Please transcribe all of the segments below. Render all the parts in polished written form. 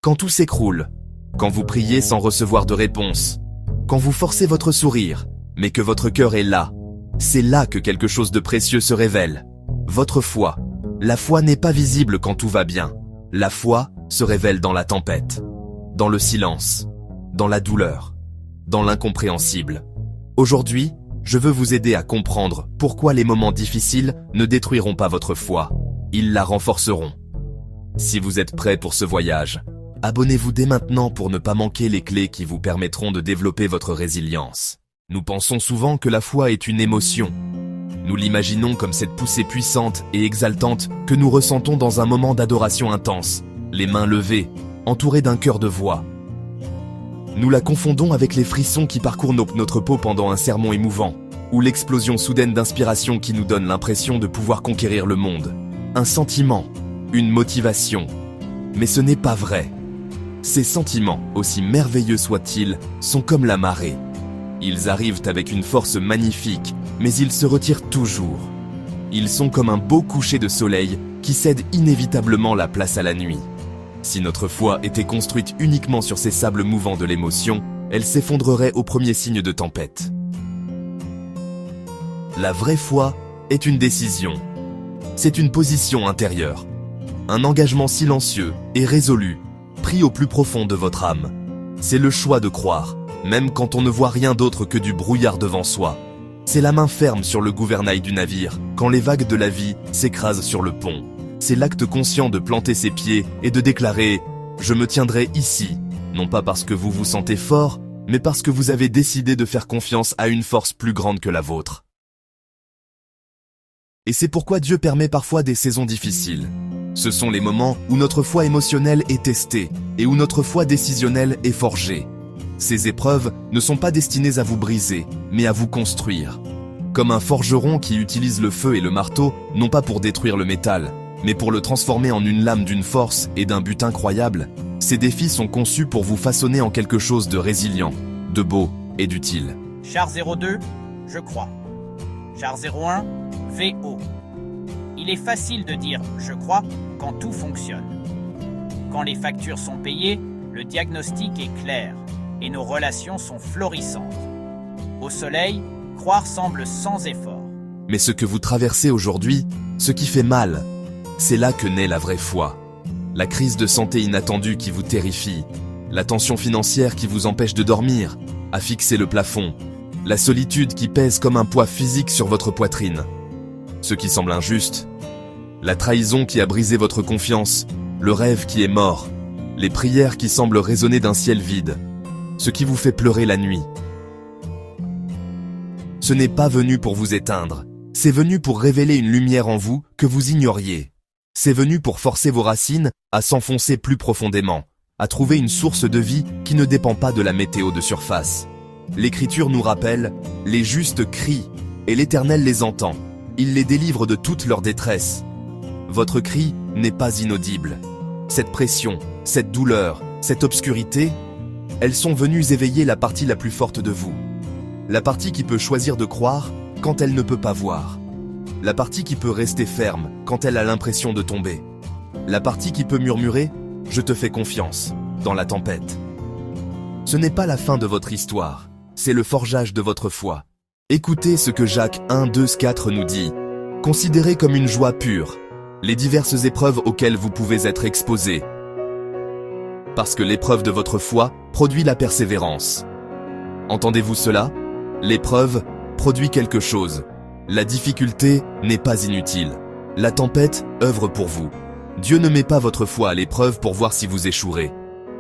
Quand tout s'écroule, quand vous priez sans recevoir de réponse, quand vous forcez votre sourire, mais que votre cœur est là, c'est là que quelque chose de précieux se révèle. Votre foi. La foi n'est pas visible quand tout va bien. La foi se révèle dans la tempête, dans le silence, dans la douleur, dans l'incompréhensible. Aujourd'hui, je veux vous aider à comprendre pourquoi les moments difficiles ne détruiront pas votre foi. Ils la renforceront. Si vous êtes prêt pour ce voyage, abonnez-vous dès maintenant pour ne pas manquer les clés qui vous permettront de développer votre résilience. Nous pensons souvent que la foi est une émotion. Nous l'imaginons comme cette poussée puissante et exaltante que nous ressentons dans un moment d'adoration intense, les mains levées, entourées d'un chœur de voix. Nous la confondons avec les frissons qui parcourent notre peau pendant un sermon émouvant, ou l'explosion soudaine d'inspiration qui nous donne l'impression de pouvoir conquérir le monde. Un sentiment, une motivation. Mais ce n'est pas vrai. Ces sentiments, aussi merveilleux soient-ils, sont comme la marée. Ils arrivent avec une force magnifique, mais ils se retirent toujours. Ils sont comme un beau coucher de soleil qui cède inévitablement la place à la nuit. Si notre foi était construite uniquement sur ces sables mouvants de l'émotion, elle s'effondrerait au premier signe de tempête. La vraie foi est une décision. C'est une position intérieure. Un engagement silencieux et résolu, pris au plus profond de votre âme. C'est le choix de croire, même quand on ne voit rien d'autre que du brouillard devant soi. C'est la main ferme sur le gouvernail du navire, quand les vagues de la vie s'écrasent sur le pont. C'est l'acte conscient de planter ses pieds et de déclarer « Je me tiendrai ici », non pas parce que vous vous sentez fort, mais parce que vous avez décidé de faire confiance à une force plus grande que la vôtre. Et c'est pourquoi Dieu permet parfois des saisons difficiles. Ce sont les moments où notre foi émotionnelle est testée et où notre foi décisionnelle est forgée. Ces épreuves ne sont pas destinées à vous briser, mais à vous construire. Comme un forgeron qui utilise le feu et le marteau, non pas pour détruire le métal, mais pour le transformer en une lame d'une force et d'un but incroyable, ces défis sont conçus pour vous façonner en quelque chose de résilient, de beau et d'utile. Char 02, je crois. Char 01, VO. Il est facile de dire « je crois » quand tout fonctionne. Quand les factures sont payées, le diagnostic est clair et nos relations sont florissantes. Au soleil, croire semble sans effort. Mais ce que vous traversez aujourd'hui, ce qui fait mal, c'est là que naît la vraie foi. La crise de santé inattendue qui vous terrifie, la tension financière qui vous empêche de dormir, à fixer le plafond, la solitude qui pèse comme un poids physique sur votre poitrine. Ce qui semble injuste, la trahison qui a brisé votre confiance, le rêve qui est mort, les prières qui semblent résonner d'un ciel vide, ce qui vous fait pleurer la nuit. Ce n'est pas venu pour vous éteindre, c'est venu pour révéler une lumière en vous que vous ignoriez. C'est venu pour forcer vos racines à s'enfoncer plus profondément, à trouver une source de vie qui ne dépend pas de la météo de surface. L'Écriture nous rappelle, les justes crient, et l'Éternel les entend. Il les délivre de toute leur détresse. Votre cri n'est pas inaudible. Cette pression, cette douleur, cette obscurité, elles sont venues éveiller la partie la plus forte de vous. La partie qui peut choisir de croire quand elle ne peut pas voir. La partie qui peut rester ferme quand elle a l'impression de tomber. La partie qui peut murmurer « Je te fais confiance » dans la tempête. Ce n'est pas la fin de votre histoire, c'est le forgeage de votre foi. Écoutez ce que Jacques 1:2-4 nous dit. Considérez comme une joie pure les diverses épreuves auxquelles vous pouvez être exposés. Parce que l'épreuve de votre foi produit la persévérance. Entendez-vous cela? L'épreuve produit quelque chose. La difficulté n'est pas inutile. La tempête œuvre pour vous. Dieu ne met pas votre foi à l'épreuve pour voir si vous échouerez.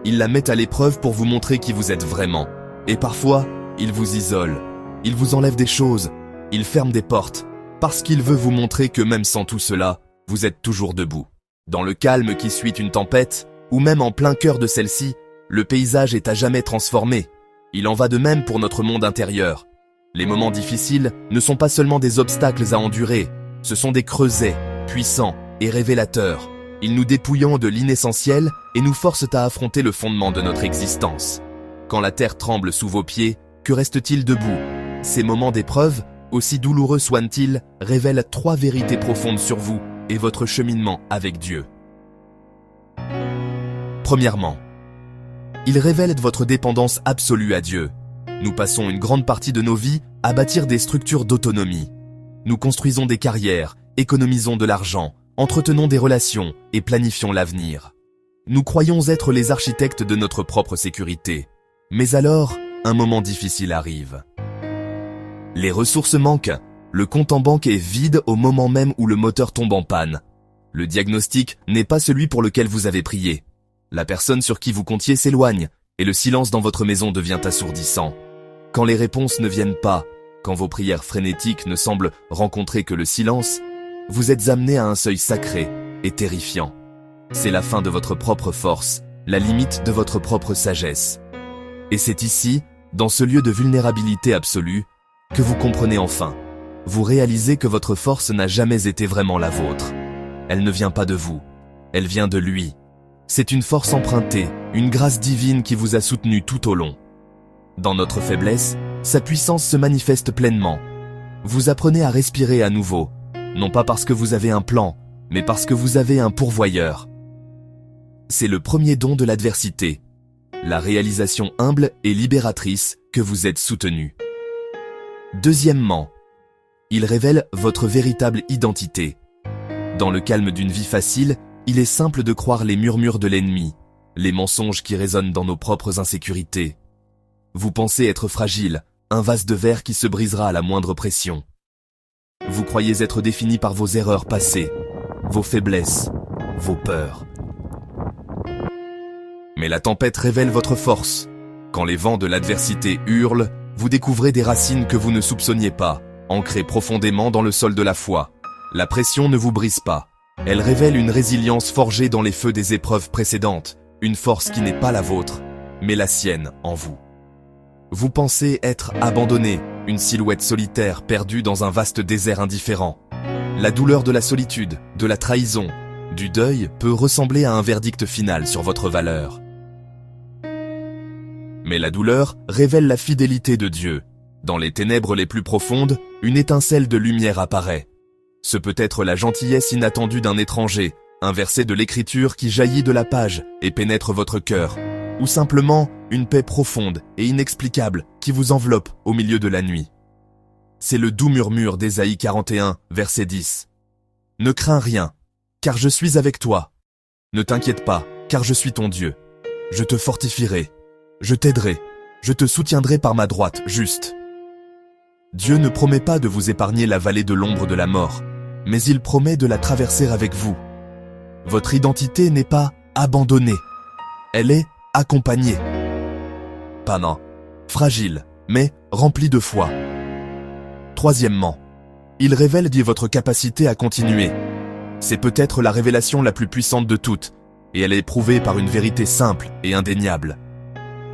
Il la met à l'épreuve pour vous montrer qui vous êtes vraiment. Et parfois, il vous isole. Il vous enlève des choses. Il ferme des portes. Parce qu'il veut vous montrer que même sans tout cela, vous êtes toujours debout. Dans le calme qui suit une tempête, ou même en plein cœur de celle-ci, le paysage est à jamais transformé. Il en va de même pour notre monde intérieur. Les moments difficiles ne sont pas seulement des obstacles à endurer, ce sont des creusets, puissants et révélateurs. Ils nous dépouillent de l'inessentiel et nous forcent à affronter le fondement de notre existence. Quand la terre tremble sous vos pieds, que reste-t-il debout? Ces moments d'épreuve, aussi douloureux soient-ils, révèlent 3 vérités profondes sur vous et votre cheminement avec Dieu. Premièrement, Il révèle votre dépendance absolue à Dieu. Nous passons une grande partie de nos vies à bâtir des structures d'autonomie. Nous construisons des carrières, économisons de l'argent, entretenons des relations et planifions l'avenir. Nous croyons être les architectes de notre propre sécurité. Mais alors, un moment difficile arrive. Les ressources manquent, le compte en banque est vide au moment même où le moteur tombe en panne. Le diagnostic n'est pas celui pour lequel vous avez prié. La personne sur qui vous comptiez s'éloigne et le silence dans votre maison devient assourdissant. Quand les réponses ne viennent pas, quand vos prières frénétiques ne semblent rencontrer que le silence, vous êtes amené à un seuil sacré et terrifiant. C'est la fin de votre propre force, la limite de votre propre sagesse. Et c'est ici, dans ce lieu de vulnérabilité absolue, que vous comprenez enfin. Vous réalisez que votre force n'a jamais été vraiment la vôtre. Elle ne vient pas de vous, elle vient de lui. C'est une force empruntée, une grâce divine qui vous a soutenu tout au long. Dans notre faiblesse, sa puissance se manifeste pleinement. Vous apprenez à respirer à nouveau, non pas parce que vous avez un plan, mais parce que vous avez un pourvoyeur. C'est le premier don de l'adversité, la réalisation humble et libératrice que vous êtes soutenu. Deuxièmement, il révèle votre véritable identité. Dans le calme d'une vie facile, il est simple de croire les murmures de l'ennemi, les mensonges qui résonnent dans nos propres insécurités. Vous pensez être fragile, un vase de verre qui se brisera à la moindre pression. Vous croyez être défini par vos erreurs passées, vos faiblesses, vos peurs. Mais la tempête révèle votre force. Quand les vents de l'adversité hurlent, vous découvrez des racines que vous ne soupçonniez pas, ancrées profondément dans le sol de la foi. La pression ne vous brise pas. Elle révèle une résilience forgée dans les feux des épreuves précédentes, une force qui n'est pas la vôtre, mais la sienne en vous. Vous pensez être abandonné, une silhouette solitaire perdue dans un vaste désert indifférent. La douleur de la solitude, de la trahison, du deuil peut ressembler à un verdict final sur votre valeur. Mais la douleur révèle la fidélité de Dieu. Dans les ténèbres les plus profondes, une étincelle de lumière apparaît. Ce peut être la gentillesse inattendue d'un étranger, un verset de l'écriture qui jaillit de la page et pénètre votre cœur, ou simplement une paix profonde et inexplicable qui vous enveloppe au milieu de la nuit. C'est le doux murmure d'Ésaïe 41, verset 10. Ne crains rien, car je suis avec toi. Ne t'inquiète pas, car je suis ton Dieu. Je te fortifierai, je t'aiderai, je te soutiendrai par ma droite juste. Dieu ne promet pas de vous épargner la vallée de l'ombre de la mort, mais il promet de la traverser avec vous. Votre identité n'est pas abandonnée, elle est accompagnée. Pas non, fragile, mais remplie de foi. Troisièmement, il révèle votre capacité à continuer. C'est peut-être la révélation la plus puissante de toutes, et elle est prouvée par une vérité simple et indéniable.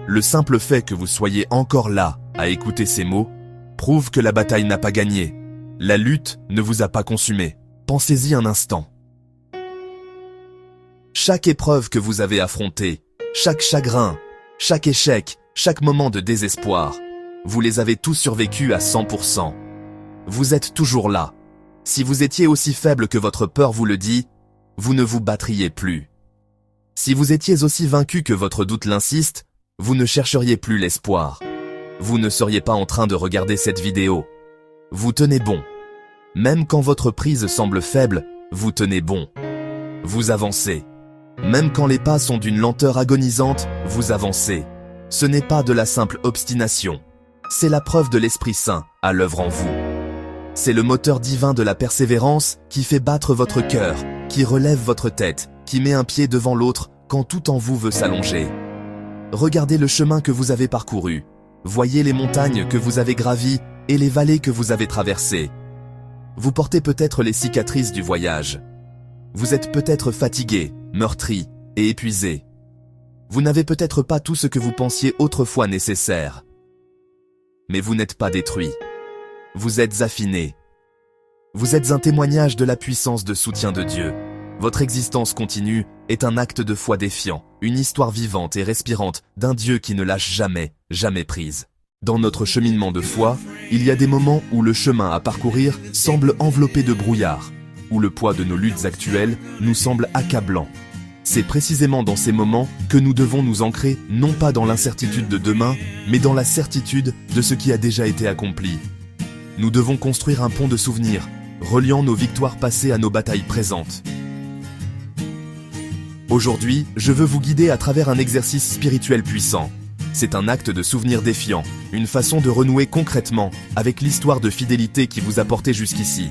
Le simple fait que vous soyez encore là à écouter ces mots prouve que la bataille n'a pas gagné. La lutte ne vous a pas consumé. Pensez-y un instant. Chaque épreuve que vous avez affrontée, chaque chagrin, chaque échec, chaque moment de désespoir, vous les avez tous survécus à 100%. Vous êtes toujours là. Si vous étiez aussi faible que votre peur vous le dit, vous ne vous battriez plus. Si vous étiez aussi vaincu que votre doute l'insiste, vous ne chercheriez plus l'espoir. Vous ne seriez pas en train de regarder cette vidéo. Vous tenez bon. Même quand votre prise semble faible, vous tenez bon. Vous avancez. Même quand les pas sont d'une lenteur agonisante, vous avancez. Ce n'est pas de la simple obstination. C'est la preuve de l'Esprit Saint à l'œuvre en vous. C'est le moteur divin de la persévérance qui fait battre votre cœur, qui relève votre tête, qui met un pied devant l'autre quand tout en vous veut s'allonger. Regardez le chemin que vous avez parcouru. Voyez les montagnes que vous avez gravies et les vallées que vous avez traversées. Vous portez peut-être les cicatrices du voyage. Vous êtes peut-être fatigué, meurtri et épuisé. Vous n'avez peut-être pas tout ce que vous pensiez autrefois nécessaire. Mais vous n'êtes pas détruit. Vous êtes affiné. Vous êtes un témoignage de la puissance de soutien de Dieu. Votre existence continue est un acte de foi défiant, une histoire vivante et respirante d'un Dieu qui ne lâche jamais, jamais prise. Dans notre cheminement de foi, il y a des moments où le chemin à parcourir semble enveloppé de brouillard, où le poids de nos luttes actuelles nous semble accablant. C'est précisément dans ces moments que nous devons nous ancrer non pas dans l'incertitude de demain, mais dans la certitude de ce qui a déjà été accompli. Nous devons construire un pont de souvenirs, reliant nos victoires passées à nos batailles présentes. Aujourd'hui, je veux vous guider à travers un exercice spirituel puissant. C'est un acte de souvenir défiant, une façon de renouer concrètement avec l'histoire de fidélité qui vous a porté jusqu'ici.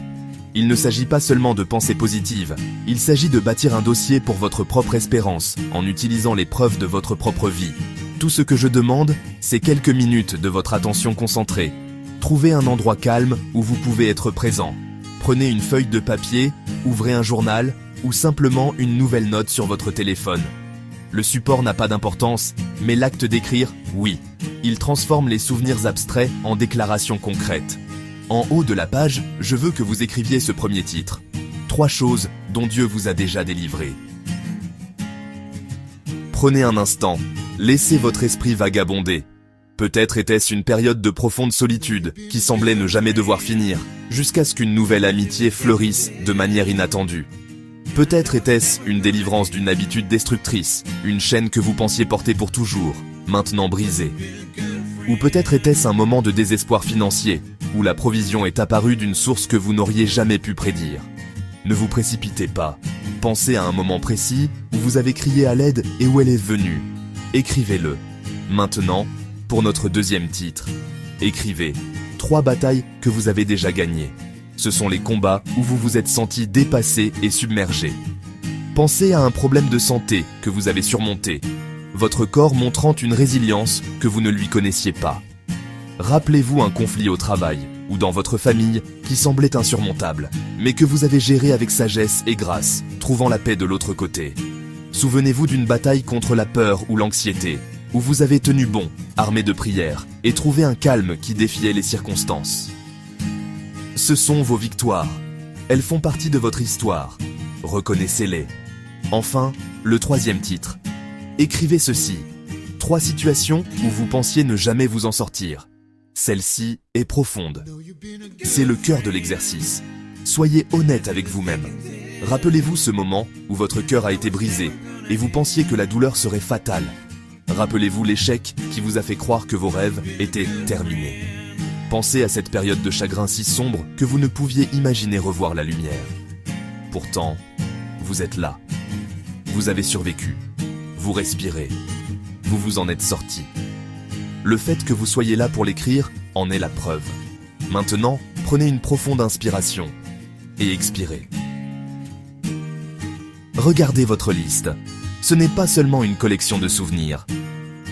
Il ne s'agit pas seulement de pensées positives, il s'agit de bâtir un dossier pour votre propre espérance, en utilisant les preuves de votre propre vie. Tout ce que je demande, c'est quelques minutes de votre attention concentrée. Trouvez un endroit calme où vous pouvez être présent. Prenez une feuille de papier, ouvrez un journal, ou simplement une nouvelle note sur votre téléphone. Le support n'a pas d'importance, mais l'acte d'écrire, oui. Il transforme les souvenirs abstraits en déclarations concrètes. En haut de la page, je veux que vous écriviez ce premier titre. 3 choses dont Dieu vous a déjà délivré. Prenez un instant, laissez votre esprit vagabonder. Peut-être était-ce une période de profonde solitude qui semblait ne jamais devoir finir, jusqu'à ce qu'une nouvelle amitié fleurisse de manière inattendue. Peut-être était-ce une délivrance d'une habitude destructrice, une chaîne que vous pensiez porter pour toujours, maintenant brisée. Ou peut-être était-ce un moment de désespoir financier, où la provision est apparue d'une source que vous n'auriez jamais pu prédire. Ne vous précipitez pas. Pensez à un moment précis où vous avez crié à l'aide et où elle est venue. Écrivez-le. Maintenant, pour notre deuxième titre, écrivez 3 batailles que vous avez déjà gagnées. Ce sont les combats où vous vous êtes senti dépassé et submergé. Pensez à un problème de santé que vous avez surmonté, votre corps montrant une résilience que vous ne lui connaissiez pas. Rappelez-vous un conflit au travail ou dans votre famille qui semblait insurmontable, mais que vous avez géré avec sagesse et grâce, trouvant la paix de l'autre côté. Souvenez-vous d'une bataille contre la peur ou l'anxiété, où vous avez tenu bon, armé de prières, et trouvé un calme qui défiait les circonstances. Ce sont vos victoires. Elles font partie de votre histoire. Reconnaissez-les. Enfin, le 3e titre. Écrivez ceci. 3 situations où vous pensiez ne jamais vous en sortir. Celle-ci est profonde. C'est le cœur de l'exercice. Soyez honnête avec vous-même. Rappelez-vous ce moment où votre cœur a été brisé et vous pensiez que la douleur serait fatale. Rappelez-vous l'échec qui vous a fait croire que vos rêves étaient terminés. Pensez à cette période de chagrin si sombre que vous ne pouviez imaginer revoir la lumière. Pourtant, vous êtes là. Vous avez survécu. Vous respirez. Vous vous en êtes sorti. Le fait que vous soyez là pour l'écrire en est la preuve. Maintenant, prenez une profonde inspiration et expirez. Regardez votre liste. Ce n'est pas seulement une collection de souvenirs.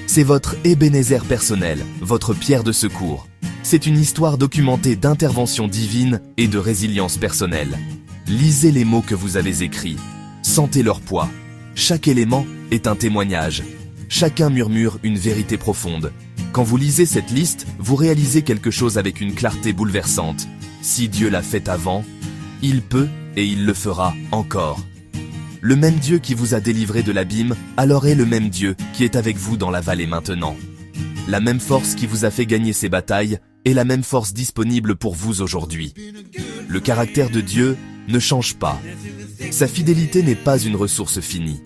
C'est votre Ebenezer personnel, votre pierre de secours. C'est une histoire documentée d'intervention divine et de résilience personnelle. Lisez les mots que vous avez écrits. Sentez leur poids. Chaque élément est un témoignage. Chacun murmure une vérité profonde. Quand vous lisez cette liste, vous réalisez quelque chose avec une clarté bouleversante. Si Dieu l'a fait avant, il peut et il le fera encore. Le même Dieu qui vous a délivré de l'abîme, alors est le même Dieu qui est avec vous dans la vallée maintenant. La même force qui vous a fait gagner ces batailles est la même force disponible pour vous aujourd'hui. Le caractère de Dieu ne change pas. Sa fidélité n'est pas une ressource finie.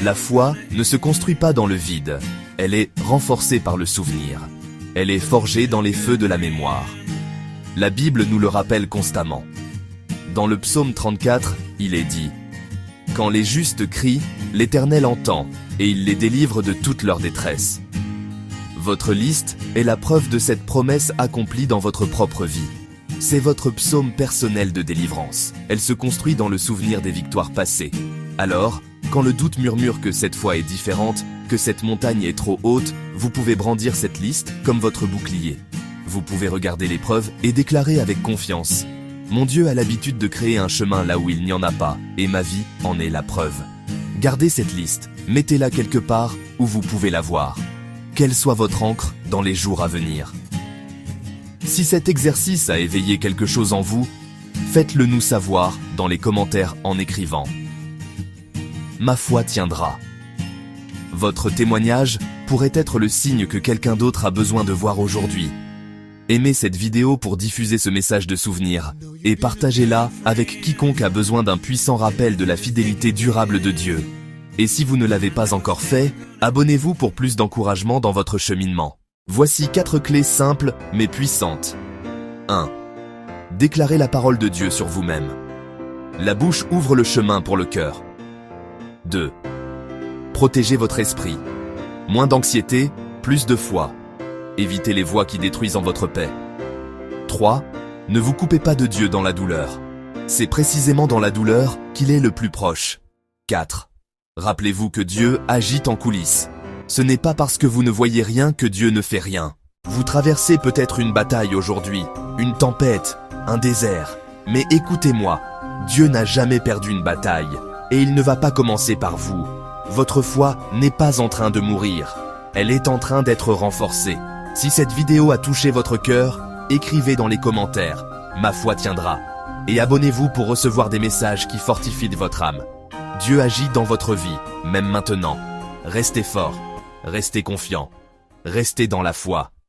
La foi ne se construit pas dans le vide. Elle est renforcée par le souvenir. Elle est forgée dans les feux de la mémoire. La Bible nous le rappelle constamment. Dans le psaume 34, il est dit « Quand les justes crient, l'Éternel entend, et il les délivre de toute leur détresse. » Votre liste est la preuve de cette promesse accomplie dans votre propre vie. C'est votre psaume personnel de délivrance. Elle se construit dans le souvenir des victoires passées. Alors, quand le doute murmure que cette foi est différente, que cette montagne est trop haute, vous pouvez brandir cette liste comme votre bouclier. Vous pouvez regarder l'épreuve et déclarer avec confiance « Mon Dieu a l'habitude de créer un chemin là où il n'y en a pas, et ma vie en est la preuve. » Gardez cette liste, mettez-la quelque part où vous pouvez la voir. Qu'elle soit votre encre dans les jours à venir. Si cet exercice a éveillé quelque chose en vous, faites-le nous savoir dans les commentaires en écrivant « Ma foi tiendra ». Votre témoignage pourrait être le signe que quelqu'un d'autre a besoin de voir aujourd'hui. Aimez cette vidéo pour diffuser ce message de souvenir et partagez-la avec quiconque a besoin d'un puissant rappel de la fidélité durable de Dieu. Et si vous ne l'avez pas encore fait, abonnez-vous pour plus d'encouragement dans votre cheminement. Voici 4 clés simples mais puissantes. 1. Déclarez la parole de Dieu sur vous-même. La bouche ouvre le chemin pour le cœur. 2. Protégez votre esprit. Moins d'anxiété, plus de foi. Évitez les voix qui détruisent en votre paix. 3. Ne vous coupez pas de Dieu dans la douleur. C'est précisément dans la douleur qu'il est le plus proche. 4. Rappelez-vous que Dieu agit en coulisses. Ce n'est pas parce que vous ne voyez rien que Dieu ne fait rien. Vous traversez peut-être une bataille aujourd'hui, une tempête, un désert. Mais écoutez-moi, Dieu n'a jamais perdu une bataille. Et il ne va pas commencer par vous. Votre foi n'est pas en train de mourir. Elle est en train d'être renforcée. Si cette vidéo a touché votre cœur, écrivez dans les commentaires « Ma foi tiendra » et abonnez-vous pour recevoir des messages qui fortifient votre âme. Dieu agit dans votre vie, même maintenant. Restez fort, restez confiant, restez dans la foi.